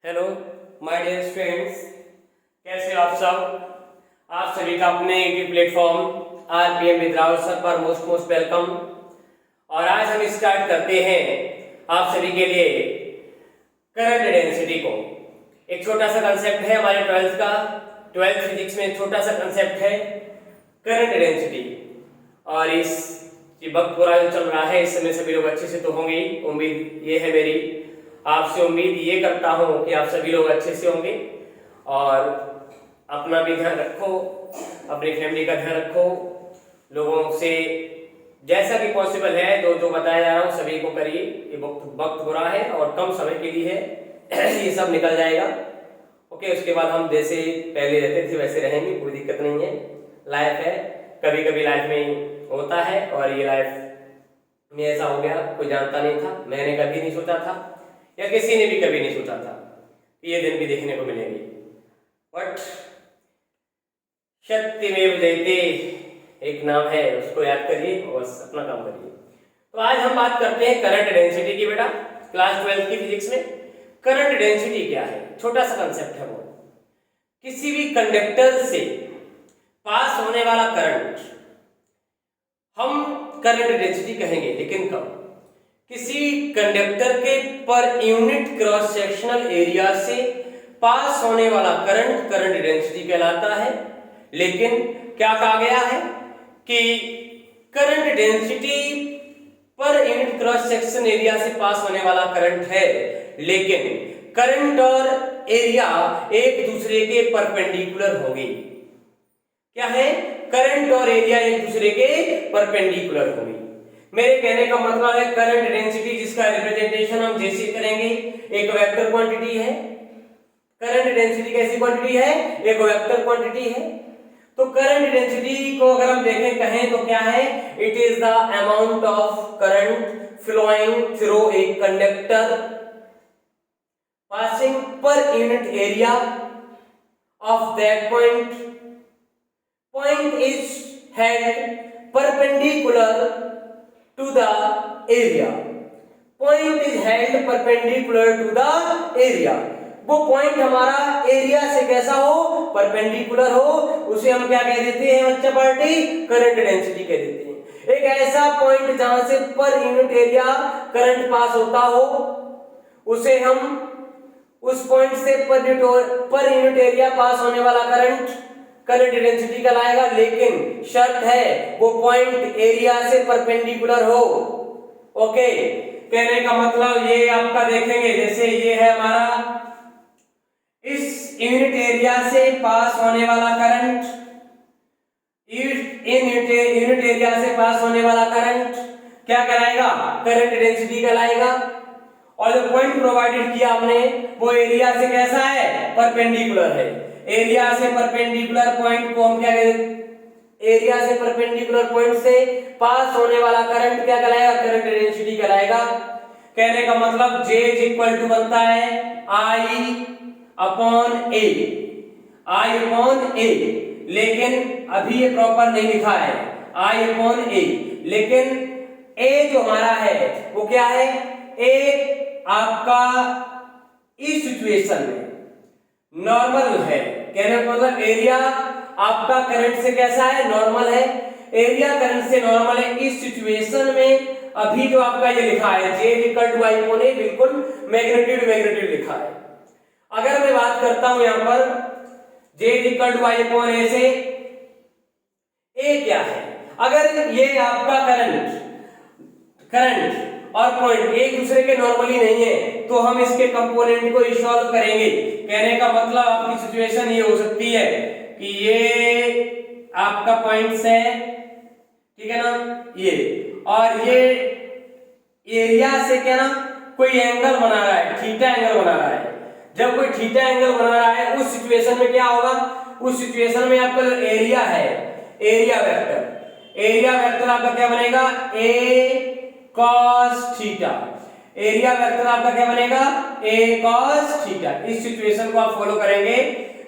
Hello my dear students, कैसे हो आप सब। आप सभी का अपने YouTube platform RPM with Rahul sir पर मोस्ट वेलकम। और आज हम स्टार्ट करते हैं आप सभी के लिए करंट डेंसिटी को। एक छोटा सा कंसेप्ट है हमारे 12th का, 12th फिजिक्स में छोटा सा कंसेप्ट है करंट डेंसिटी। और इस वक्त पूरा जो चल रहा है इस समय सभी लोग अच्छे से तो होंगे ही, उम्मीद ये है मेरी, आपसे उम्मीद ये करता हूं कि आप सभी लोग अच्छे से होंगे। और अपना भी ध्यान रखो, अपनी फैमिली का ध्यान रखो, लोगों से जैसा भी पॉसिबल है जो बताया जा रहा हूँ सभी को करिए। ये वक्त बुरा है और कम समय के लिए है ये सब निकल जाएगा। ओके, उसके बाद हम जैसे पहले रहते थे वैसे रहेंगे, कोई दिक्कत नहीं है। लाइफ है, कभी कभी लाइफ में होता है और ये लाइफ में ऐसा हो गया, कोई जानता नहीं था, मैंने कभी नहीं सोचा था या किसी ने भी कभी नहीं सोचा था कि ये दिन भी देखने को मिलेंगे। बट सत्यमेव जयते एक नाम है, उसको याद करिए और बस अपना काम करिए। तो आज हम बात करते हैं करंट डेंसिटी की। बेटा क्लास 12 की फिजिक्स में करंट डेंसिटी क्या है, छोटा सा कंसेप्ट है वो। किसी भी कंडक्टर से पास होने वाला करंट हम करंट डेंसिटी कहेंगे, लेकिन कब? किसी कंडक्टर के per unit cross sectional area से पास होने वाला करंट करंट डेंसिटी कहलाता है। लेकिन क्या कहा गया है कि current density per unit cross section area से पास होने वाला करंट है, लेकिन करंट और एरिया एक दूसरे के परपेंडिकुलर होगी। क्या है? करंट और एरिया एक दूसरे के परपेंडिकुलर होगी। मेरे कहने का मतलब है करंट डेंसिटी जिसका रिप्रेजेंटेशन हम जैसे करेंगे, एक वेक्टर क्वांटिटी है। करंट डेंसिटी कैसी क्वांटिटी है? एक वेक्टर क्वांटिटी है। तो करंट डेंसिटी को अगर हम देखें कहें तो क्या है? It is the amount of current flowing through a conductor passing per unit area of that point is held perpendicular to the area. Point is held perpendicular to the area. वो point हमारा area से कैसा हो? Perpendicular हो। उसे हम क्या कह देते हैं बच्चा पार्टी? करंट डेंसिटी कह देते हैं। एक ऐसा पॉइंट जहां से पर यूनिट एरिया करंट पास होता हो उसे हम उस पॉइंट से पर यूनिट एरिया पास होने वाला करंट करंट डेंसिटी कहलाएगा। लेकिन शर्त है वो पॉइंट एरिया से परपेंडिकुलर हो। ओके, कहने का मतलब ये आपका देखेंगे, जैसे ये है हमारा इस यूनिट एरिया से पास होने वाला करंट, यूनिट एरिया से पास होने वाला करंट क्या कहलाएगा? करंट डेंसिटी कहलाएगा। और जो पॉइंट प्रोवाइडेड किया हमने वो एरिया से कैसा है? परपेंडिकुलर है। एरिया से परपेंडिकुलर पॉइंट को हम क्या कहते हैं? एरिया से परपेंडिकुलर पॉइंट से पास होने वाला करंट क्या कहलाएगा? करंट डेंसिटी कहलाएगा। कहने का मतलब J इज इक्वल टू बनता है I upon A, I upon A। लेकिन अभी ये प्रॉपर नहीं लिखा है I अपॉन A, लेकिन A जो हमारा है वो क्या है? A आपका इस सिचुएशन में नॉर्मल है। कहने का मतलब एरिया आपका करंट से कैसा है? नॉर्मल है। एरिया करंट से नॉर्मल है। इस सिचुएशन में अभी जो आपका ये लिखा है J equal to I upon A, बिल्कुल मैग्नीट्यूड लिखा है। अगर मैं बात करता हूं यहां पर J equal to I upon A से A क्या है? अगर ये आपका करंट और पॉइंट एक दूसरे के नॉर्मली नहीं है तो हम इसके कंपोनेंट को सॉल्व करेंगे। कहने का मतलब आपकी सिचुएशन ये हो सकती है कि ये आपका पॉइंट्स है, ठीक है ना, ये और ये एरिया से क्या ना कोई एंगल बना रहा है, थीटा एंगल बना रहा है। जब कोई थीटा एंगल बना रहा है उस सिचुएशन में क्या होगा? उस सिचुएशन में आपका जो एरिया है, एरिया वेक्टर आपका क्या बनेगा? A cos theta. Area vector आपका क्या बनेगा? A cos theta. इस सिचुएशन को आप फॉलो करेंगे।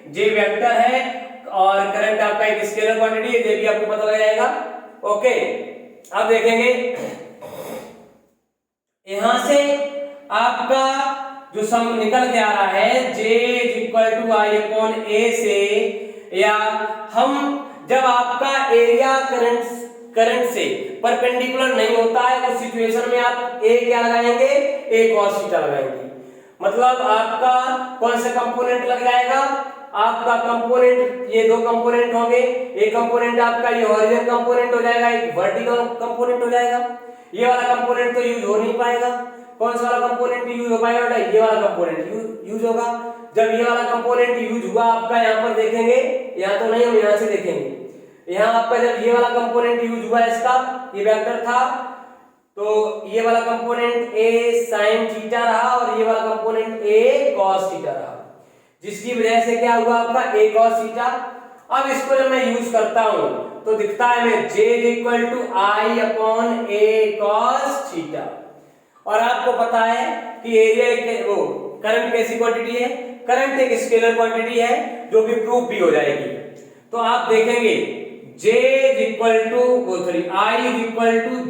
J वेक्टर है और करंट आपका एक स्केलर क्वांटिटी है, ये भी आपको पता लग जाएगा। ओके, अब देखेंगे यहां से आपका जो सम निकल के आ रहा है J = I/A से, या हम जब आपका एरिया करंट से परपेंडिकुलर नहीं होता है उस सिचुएशन में आप A क्या लगाएंगे, A cos थीटा लगाएंगे। मतलब आपका कौन सा कंपोनेंट लग जाएगा, आपका कंपोनेंट, ये दो कंपोनेंट होंगे, एक कंपोनेंट आपका ये हॉरिजॉन्टल कंपोनेंट हो जाएगा, एक वर्टिकल कंपोनेंट हो जाएगा। ये वाला कंपोनेंट तो यूज हो नहीं पाएगा। कौन सा वाला कंपोनेंट यूज हो पाएगा बेटा, ये वाला कंपोनेंट यूज होगा। जब ये वाला कंपोनेंट यूज हुआ आपका, यहाँ पर देखेंगे, यहाँ तो नहीं, हम यहाँ से देखेंगे, यहाँ आपका जब ये वाला कंपोनेंट यूज हुआ, इसका ये वेक्टर था, तो ये वाला कंपोनेंट A sin थीटा रहा और ये वाला कंपोनेंट A cos थीटा रहा, जिसकी वजह से क्या हुआ आपका A cos थीटा। अब इसको जब मैं यूज करता हूं तो दिखता है मैं J = I/A cos थीटा। और आपको पता है कि एरिया वो करंट कैसी क्वांटिटी है, करंट एक स्केलर क्वांटिटी है जो कि प्रूफ भी हो जाएगी। तो आप देखेंगे I =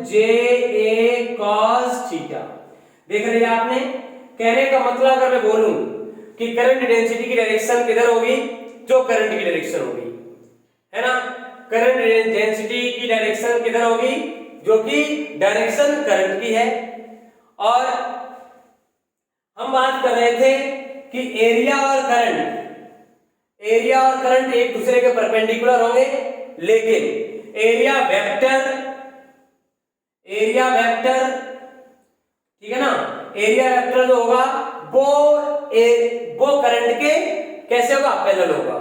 JA cos थीटा। देख रहे हैं आपने, कहने का मतलब अगर मैं बोलूं कि करंट डेंसिटी की डायरेक्शन किधर होगी, जो करंट की डायरेक्शन होगी, है ना, करंट डेंसिटी की डायरेक्शन किधर होगी, जो कि डायरेक्शन करंट की है। और हम बात कर रहे थे कि एरिया और करंट एक दूसरे के परपेंडिकुलर होंगे, लेकिन एरिया वेक्टर, ठीक है ना, एरिया वेक्टर जो होगा वो करंट के कैसे होगा, पैरेलल होगा।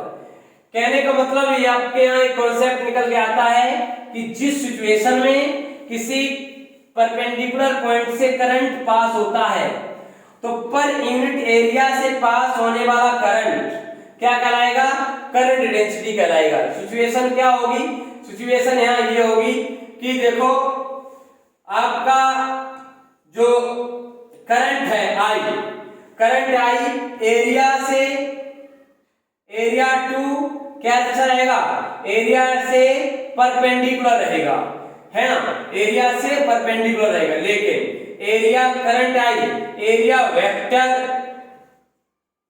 कहने का मतलब ये आपके यहाँ एक कॉन्सेप्ट निकल के आता है कि जिस सिचुएशन में किसी परपेंडिकुलर पॉइंट से करंट पास होता है तो पर यूनिट एरिया से पास होने वाला करंट क्या कहलाएगा, करंट डेंसिटी कहलाएगा। सिचुएशन क्या होगी, सिचुएशन यहाँ ये होगी कि देखो आपका जो करंट है I एरिया टू क्या अच्छा रहेगा, एरिया से परपेंडिकुलर रहेगा, है ना, एरिया से परपेंडिकुलर रहेगा। लेकिन area current I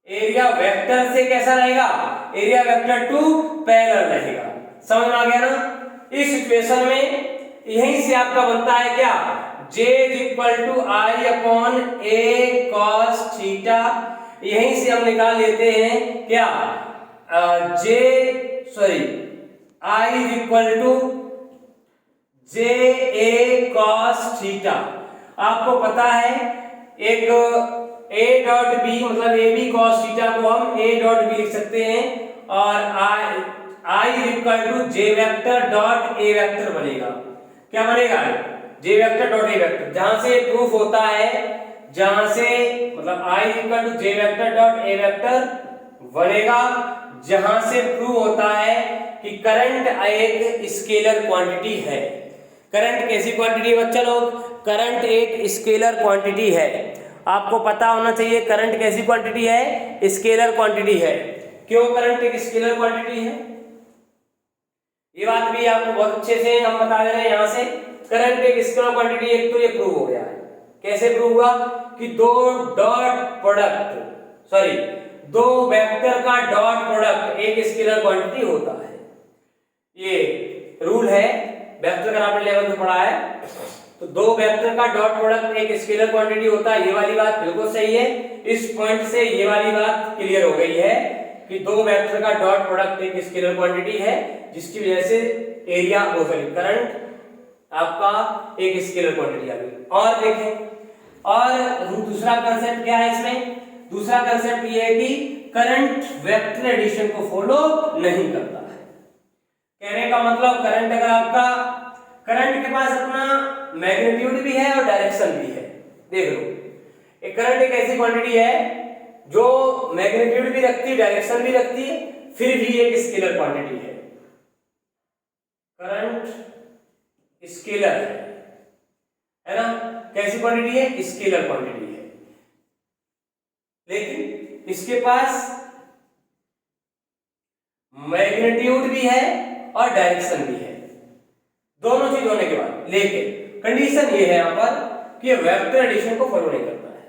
area vector से कैसा रहेगा, एरिया वेक्टर टू पैरेलल रहेगा। समझ में आ गया ना। इस सिचुएशन में यहीं से आपका बनता है क्या, J = I/A cos थीटा। यहीं से हम निकाल लेते हैं क्या, I = JA cos थीटा। आपको पता है एक A.B मतलब AB cos थीटा को हम A.B लिख सकते हैं, और I = J A वेक्टर बनेगा। क्या बनेगा, J A, जहां से प्रूफ होता है, जहां से मतलब I = J A वेक्टर बनेगा, जहां से प्रूव होता है कि करंट एक स्केलर क्वांटिटी है। करंट कैसी क्वांटिटी है बच्चा लोग, करंट एक स्केलर क्वांटिटी है। आपको पता होना चाहिए करंट कैसी क्वांटिटी है, स्केलर क्वांटिटी है। क्यों करंट एक स्केलर क्वांटिटी है, ये बात भी आपको बहुत अच्छे से हम बता दे रहे हैं। यहां से करंट एक स्केलर क्वांटिटी, एक तो ये प्रूव हो गया है। कैसे प्रूव हुआ कि दो वेक्टर का डॉट प्रोडक्ट एक स्केलर क्वांटिटी होता है। ये रूल है, वेक्टर का आपने 11th में पढ़ा है। तो दो वेक्टर का डॉट प्रोडक्ट एक स्केलर क्वांटिटी होता है, ये वाली बात बिल्कुल सही है। इस पॉइंट से ये वाली बात क्लियर हो गई है कि दो वेक्टर का डॉट प्रोडक्ट एक स्केलर क्वांटिटी है, जिसकी वजह से एरिया करंट आपका एक स्केलर क्वांटिटी आ गई। और देखें, और दूसरा कंसेप्ट क्या है इसमें, दूसरा कंसेप्ट ये है कि करंट वेक्टर एडिशन को फॉलो नहीं करता है। कहने का मतलब करंट अगर आपका, करंट के पास अपना मैग्नीट्यूड भी है और डायरेक्शन भी है। देख लो, एक करंट एक ऐसी क्वांटिटी है जो मैग्नीट्यूड भी रखती है, डायरेक्शन भी रखती है, फिर भी एक स्केलर क्वांटिटी है। करंट स्केलर है ना, कैसी क्वांटिटी है, स्केलर क्वांटिटी है, लेकिन इसके पास मैग्नीट्यूड भी है और डायरेक्शन भी है, दोनों चीज होने के बाद। लेकिन कंडीशन ये है यहां पर कि वेक्टर एडिशन को फॉलो नहीं करता है।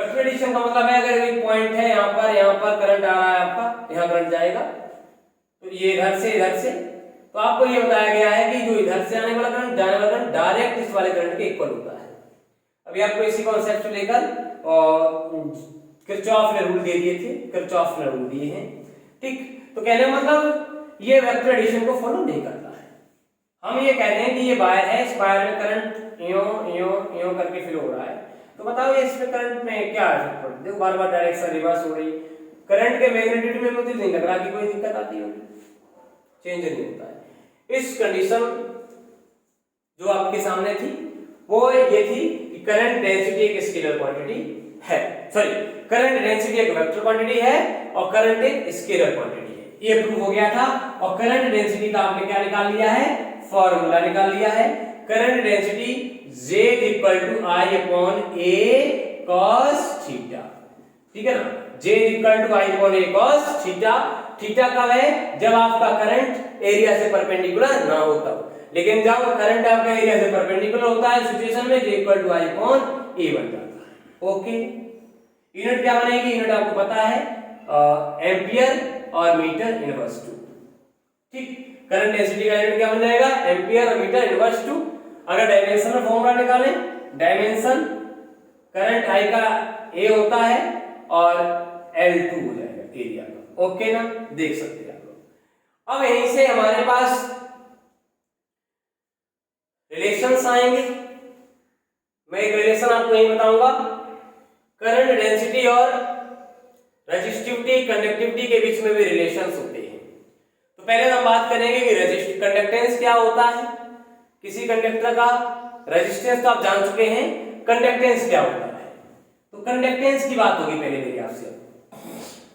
वेक्टर एडिशन का मतलब है अगर एक पॉइंट है यहाँ पर करंट आ रहा है आपका, यहाँ करंट जाएगा तो ये इधर से तो आपको ये बताया गया है कि जो इधर से आने वाला करंट जाने वाला करंट डायरेक्ट इस वाले करंट के इक्वल होता है। अभी आपको इसी कॉन्सेप्ट को लेकर किरचॉफ ने रूल दे दिए थे, किरचॉफ ने रूल दिए हैं, ठीक। तो कहने का मतलब ये वेक्टर एडिशन को फॉलो नहीं करता है। हम ये कहते हैं कि ये वायर है, इस वायर में करंट यो करके फ्लो हो रहा है, तो बताओ ये इसमें करंट में क्या इफेक्ट पड़ता है। देखो बार बार डायरेक्शन रिवर्स हो रही, करंट के मैग्नीट्यूड में मुझे नहीं लग रहा कि कोई दिक्कत आती होगी, चेंज नहीं होता है। इस कंडीशन जो आपके सामने थी वो ये थी कि करंट डेंसिटी एक स्केलर क्वांटिटी है, सॉरी करंट डेंसिटी एक वेक्टर क्वांटिटी है और करंट एक स्केलर क्वांटिटी है, ये प्रूव हो गया था। और करंट डेंसिटी का आपने क्या निकाल लिया है, फॉर्मूला निकाल लिया है। Current density Z = I/A cos theta, ठीक है ना, Z = I/A cos theta. Theta कब है, जब आपका करंट एरिया से परपेंडिकुलर ना हो तब, लेकिन जब करंट आपका एरिया से परपेंडिकुलर होता है सिचुएशन में Z = I/A बन जाता है। ओके, यूनिट क्या बनेगी, यूनिट आपको पता है एम्पियर और मीटर इनवर्स टू, ठीक। करंट डेंसिटी का यूनिट क्या बन जाएगा, एम्पियर और मीटर इनवर्स टू। अगर डायमेंशन में फॉर्मूला निकालें, डायमेंशन करंट I का A होता है और L2 हो जाएगा एरिया का, ओके ना, देख सकते हैं आप लोग। अब यहीं से हमारे पास रिलेशंस आएंगे। मैं एक रिलेशन आपको यही बताऊंगा, करंट डेंसिटी और रेजिस्टिविटी कंडक्टिविटी के बीच में भी रिलेशंस होते हैं। तो पहले हम बात करेंगे कि कंडक्टेंस क्या होता है, किसी कंडक्टर का रेजिस्टेंस तो आप जान चुके हैं, कंडक्टेंस क्या होता है। तो कंडक्टेंस की बात होगी पहले मेरी आपसे,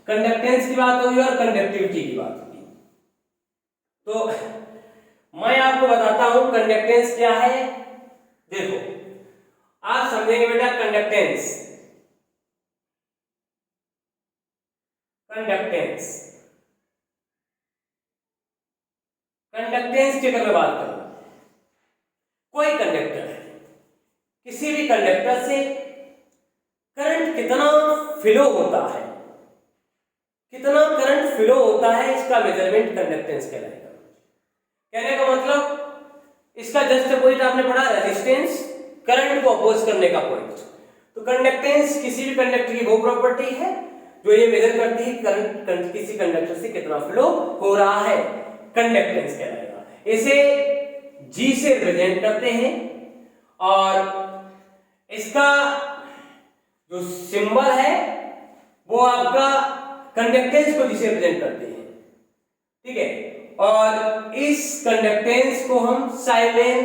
कंडक्टेंस की बात होगी और कंडक्टिविटी की बात होगी। तो मैं आपको बताता हूं कंडक्टेंस क्या है। देखो आप समझेंगे बेटा, कंडक्टेंस की अगर मैं बात करूं, कोई कंडक्टर है, किसी भी कंडक्टर से करंट कितना फ्लो होता है, कितना करंट फ्लो होता है, इसका मेजरमेंट कंडक्टेंस कहलाएगा। कहने का मतलब इसका जस्ट अपोजिट आपने पढ़ा रेजिस्टेंस, करंट को अपोज करने का पॉइंट। तो कंडक्टेंस किसी भी कंडक्टर की वो प्रॉपर्टी है जो ये मेजर करती है करंट किसी कंडक्टर से कितना फ्लो हो रहा है, कंडक्टेंस कहलाएगा। इसे G से रिप्रेजेंट करते हैं और इसका जो सिंबल है वो आपका कंडक्टेंस को G से रिप्रेजेंट करते हैं, ठीक है। और इस कंडक्टेंस को हम साइमेन,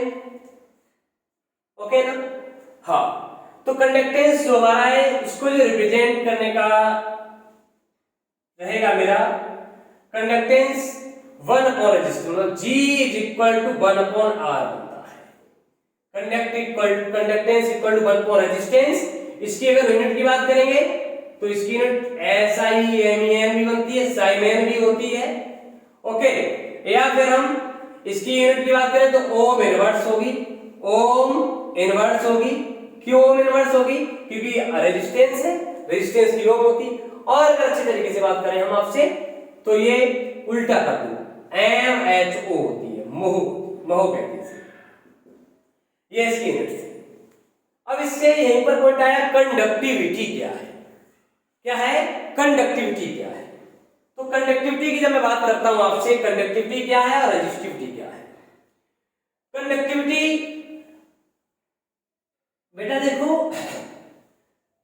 ओके ना, हाँ। तो कंडक्टेंस जो हमारा है इसको जो रिप्रेजेंट करने का रहेगा मेरा, कंडक्टेंस 1/रेजिस्टेंस, मतलब G = 1/R बनता है। कंडक्टेंस = 1/रेजिस्टेंस। इसकी अगर यूनिट की बात करेंगे तो इसकी यूनिट SI/MEN भी बनती है, साइमेन भी होती है, ओके। या फिर हम इसकी यूनिट की बात करें तो ओम इनवर्स होगी, ओम इनवर्स होगी। क्यों ओम इनवर्स होगी, क्योंकि रेजिस्टेंस है, रेजिस्टेंस की ओम होती। और अगर अच्छे तरीके से बात करें हम आपसे तो ये उल्टा कर दो, MHO होती है, महो कहते हैं ये इसकी यूनिट है। अब इससे यहीं पर पॉइंट आया, कंडक्टिविटी क्या है, क्या है कंडक्टिविटी क्या है। तो कंडक्टिविटी की जब मैं बात करता हूं आपसे, कंडक्टिविटी क्या है और रेजिस्टिविटी क्या है। कंडक्टिविटी बेटा देखो,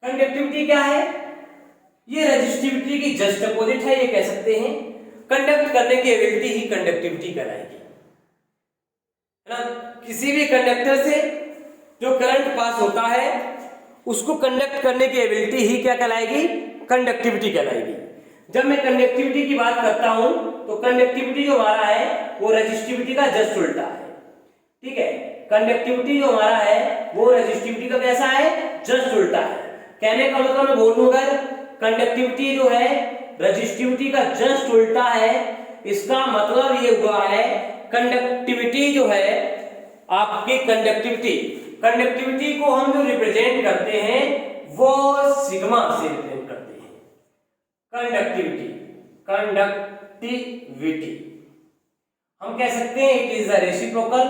कंडक्टिविटी क्या है, ये रेजिस्टिविटी की जस्ट अपोजिट है, ये कह सकते हैं। कंडक्ट करने की एबिलिटी ही कंडक्टिविटी कहलाएगी, है ना। किसी भी कंडक्टर से जो करंट पास होता है उसको कंडक्ट करने की एबिलिटी ही क्या कहलाएगी, कंडक्टिविटी कहलाएगी। जब मैं कंडक्टिविटी की बात करता हूं तो कंडक्टिविटी जो हमारा है वो रेजिस्टिविटी का जस्ट उल्टा है, ठीक है। कंडक्टिविटी जो हमारा है वो रेजिस्टिविटी का कैसा है, जस्ट उल्टा है। कहने का मतलब मैं बोलूं अगर कंडक्टिविटी जो है रेजिस्टिविटी का जस्ट उल्टा है, इसका मतलब ये हुआ है कंडक्टिविटी जो है आपकी कंडक्टिविटी को हम जो रिप्रेजेंट करते हैं वो सिग्मा से रिप्रेजेंट करते हैं। कंडक्टिविटी हम कह सकते हैं इट इज द रेसिप्रोकल,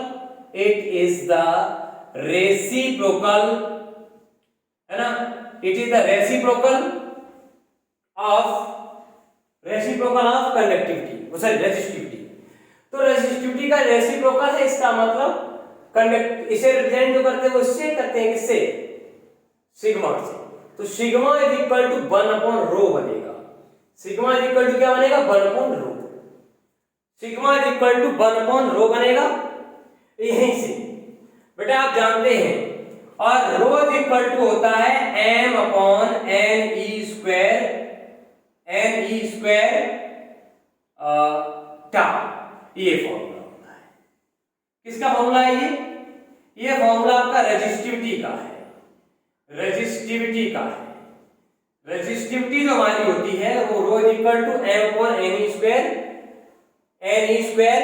है ना, it is the reciprocal of conductivity, sorry resistivity. तो रेजिस्टिविटी का रेसिप्रोकल है, इसका मतलब इसे रिप्रेजेंट जो करते हैं वो इससे करते हैं, किससे, सिग्मा से। तो सिग्मा इज इक्वल टू 1/ρ बनेगा। सिग्मा इज इक्वल टू क्या बनेगा, 1/ρ। सिग्मा इज इक्वल टू 1/ρ बनेगा यहीं से बेटा आप जानते हैं। और ρ इज इक्वल टू होता है m/ne स्क्वायर टाउ। ये फॉर्मूला होता है, किसका फॉर्मूला है ये फॉर्मूला आपका रेजिस्टिविटी का है। रेजिस्टिविटी जो हमारी होती है वो ρ is equal to m/ne square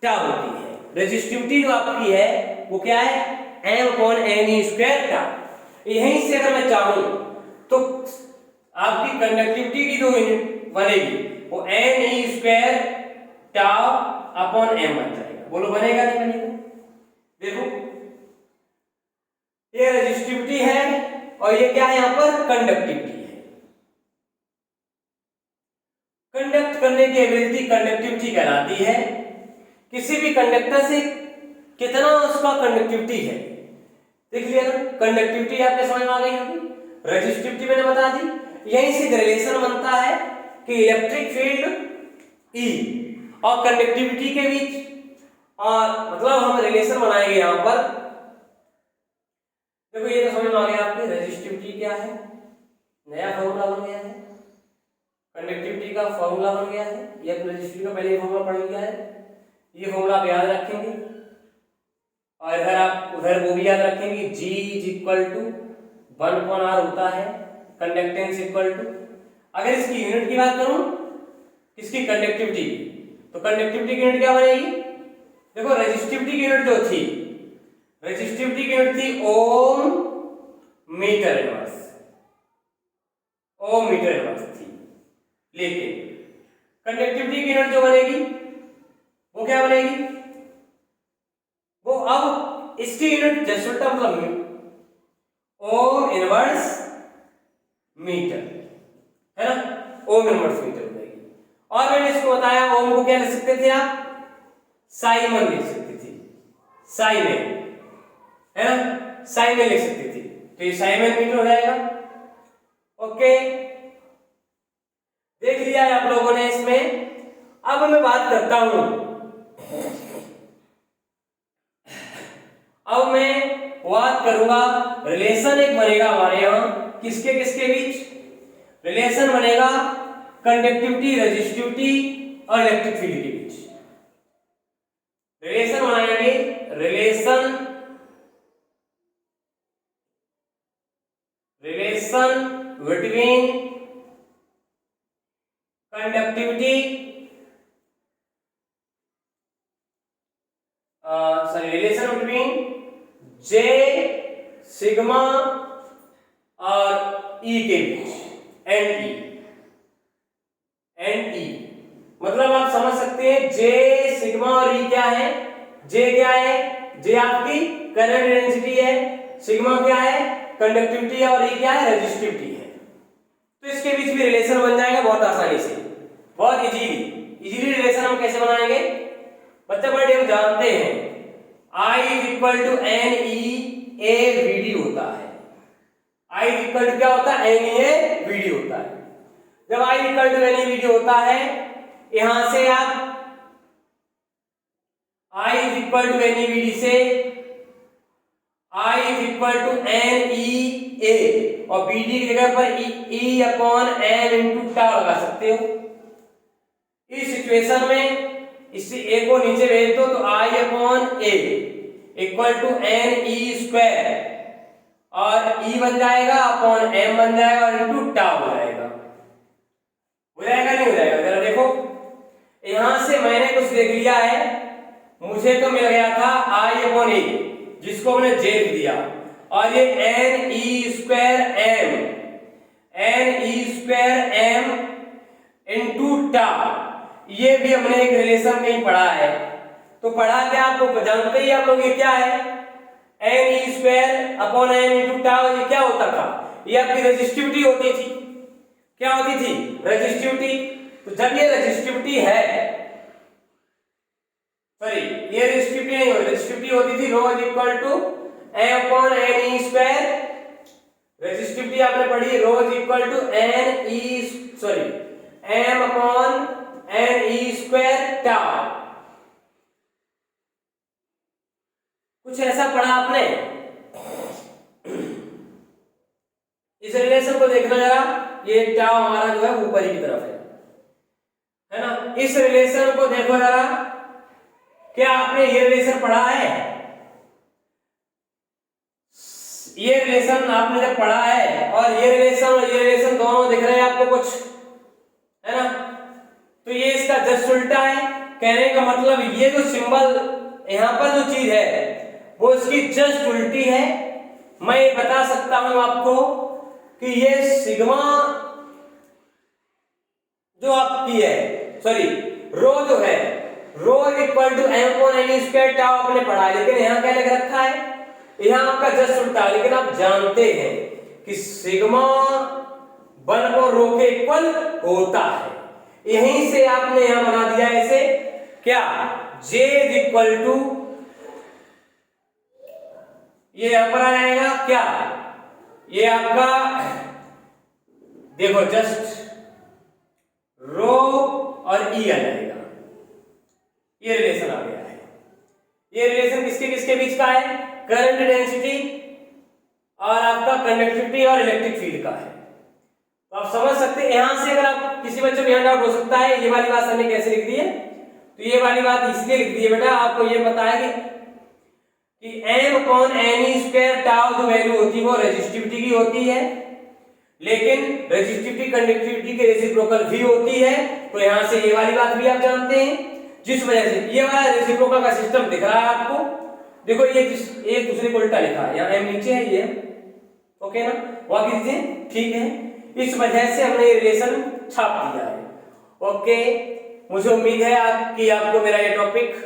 tau होती है। रेजिस्टिविटी जो आपकी है वो क्या है, m/ne स्क्वायर टाउ। यहीं से अगर मैं चाहूं तो आपकी कंडक्टिविटी की जो यूनिट बनेगी वो ne square tau upon m बन जाएगा। बोलो बनेगा नहीं बनेगा? देखो ये रेजिस्टिविटी है और ये क्या है, यहां पर कंडक्टिविटी है। कंडक्ट करने की एबिलिटी कंडक्टिविटी कहलाती है। किसी भी कंडक्टर से कितना उसका कंडक्टिविटी है, देख लिया ना। कंडक्टिविटी आपके समझ में आ गई होगी, रेजिस्टिविटी मैंने बता दी। यहीं से रिलेशन बनता है कि इलेक्ट्रिक फील्ड E और कंडक्टिविटी के बीच, और मतलब हम रिलेशन बनाएंगे यहां पर। देखो ये तो समझ में आ गया आपकी रेजिस्टिविटी क्या है, नया फॉर्मूला बन गया है। कंडक्टिविटी का फॉर्मूला बन गया है, ये रेजिस्टिविटी का पहले फॉर्मूला पढ़ लिया है। ये फॉर्मूला आप याद रखेंगे और इधर आप उधर वो भी याद रखेंगे। G is equal to 1/r होता है, कंडक्टेंस इक्वल टू, अगर इसकी यूनिट की बात करूं इसकी कंडक्टिविटी, तो कंडक्टिविटी की यूनिट क्या बनेगी, देखो रेजिस्टिविटी की यूनिट जो थी, रेजिस्टिविटी की यूनिट थी ओम मीटर इनवर्स थी। लेकिन कंडक्टिविटी की यूनिट जो बनेगी वो क्या बनेगी, वो अब इसकी यूनिट जस्ट उल्टा, मतलब ओम इनवर्स मीटर, है ना, ओम इनवर्स मीटर हो जाएगी। और मैंने इसको बताया ओम को क्या लिख सकते थे आप, साइमन लिख सकते थे, साइमन, है ना, साइमन लिख सकते थे। तो ये साइमन मीटर हो जाएगा। ओके, देख लिया है आप लोगों ने इसमें। अब मैं बात करता हूं, अब मैं बात करूंगा रिलेशन एक बनेगा हमारे यहां किसके किसके बीच, रिलेशन बनेगा कंडक्टिविटी, रेजिस्टिविटी और इलेक्ट्रिक फील्ड के बीच। रिलेशन बनाएंगे, relation between conductivity, relation between J sigma और E के बीच, एंड E मतलब आप समझ सकते हैं J सिग्मा और E क्या है। J क्या है, J आपकी करंट डेंसिटी है, सिग्मा क्या है कंडक्टिविटी है, और E क्या है रेजिस्टिविटी है। तो इसके बीच भी रिलेशन बन जाएगा बहुत आसानी से, बहुत इजीली रिलेशन हम कैसे बनाएंगे बच्चा, बड़े हम जानते हैं I is equal to NEAVD होता है। I इज इक्वल टू क्या होता है, NEAVD होता है। जब I इक्वल टू NEAVD होता है, यहां से आप I is equal to NEAVD से I is equal to NEA और BD की जगह पर E/m इंटू टाउ लगा सकते हो। इस सिचुएशन में इस A को नीचे भेज दो तो I/A equal to NE square और E बन जाएगा अपॉन M बन जाएगा और इंटू टाउ हो जाएगा। हो जाएगा नहीं हो जाएगा, जरा देखो यहां से मैंने कुछ देख लिया है, मुझे तो मिल गया था I/A जिसको हमने J लिख दिया। और ये N E square M into tau, ये भी हमने एक रिलेशन कहीं पढ़ा है। तो पढ़ा क्या, आपको जानते ही आप लोग, ये क्या है, N E square upon M into tau. ये क्या होता था, ये आपकी रेजिस्टिविटी होती थी। क्या होती थी, रेजिस्टिविटी। तो जब ये रेजिस्टिविटी है, सॉरी ये रेजिस्टिविटी नहीं होती, रेजिस्टिविटी होती थी rho is equal to M upon N E square. Resistivity आपने पढ़ी, rho is equal to N E sorry M upon N E square tau. कुछ ऐसा पढ़ा आपने। इस रिलेशन को देखना जरा, ये टा हमारा जो है ऊपर ही की तरफ है ना। इस रिलेशन को देखो जरा, क्या आपने ये रिलेशन पढ़ा है? ये रिलेशन आपने जब पढ़ा है, और ये रिलेशन दोनों दिख रहे हैं आपको कुछ, है ना। तो ये इसका जस्ट उल्टा है। कहने का मतलब ये जो सिंबल यहां पर जो चीज है वो इसकी जस्ट उल्टी है। मैं ये बता सकता हूं आपको कि ये सिग्मा जो आपकी है, सॉरी रो जो है, rho equal to M upon N square tau आपने पढ़ा है, लेकिन यहां क्या लिख रखा है, यहां आपका जस्ट उल्टा है। लेकिन आप जानते हैं कि सिग्मा वन को रो के इक्वल होता है। यहीं से आपने यहां बना दिया इसे, क्या, जे इज इक्वल टू, ये यहां पर आ जाएगा क्या, ये आपका देखो जस्ट रो और ई आ जाएगा। ये रिलेशन आ गया है। ये रिलेशन किसके किसके बीच का है, करंट डेंसिटी और आपका कंडक्टिविटी और इलेक्ट्रिक फील्ड का है। तो आप समझ सकते हैं। यहां से अगर आप किसी बच्चे को यहां डाउट हो सकता है ये वाली बात सर ने कैसे लिख दी है, तो ये वाली बात इसलिए लिख दी है बेटा, आपको ये पता है कि m upon N E square tau जो वैल्यू होती है वो रेजिस्टिविटी की होती है, लेकिन रेजिस्टिविटी कंडक्टिविटी के रेसिप्रोकल भी होती है। तो यहां से ये वाली बात भी आप जानते हैं, जिस वजह से ये वाला रेसिप्रोकल का सिस्टम दिख रहा है आपको। देखो ये एक दूसरे को उल्टा लिखा है, यहाँ m नीचे है, ये ओके ना, वाकई से ठीक है। इस वजह से हमने ये रिलेशन छाप दिया है। ओके, मुझे उम्मीद है कि आपको मेरा ये टॉपिक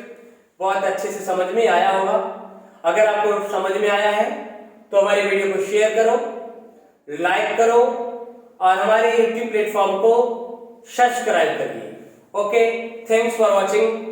बहुत अच्छे से समझ में आया होगा। अगर आपको समझ में आया है तो हमारी वीडियो को शेयर करो, लाइक करो और हमारे YouTube प्लेटफॉर्म को सब्सक्राइब करिए। Okay, thanks for watching.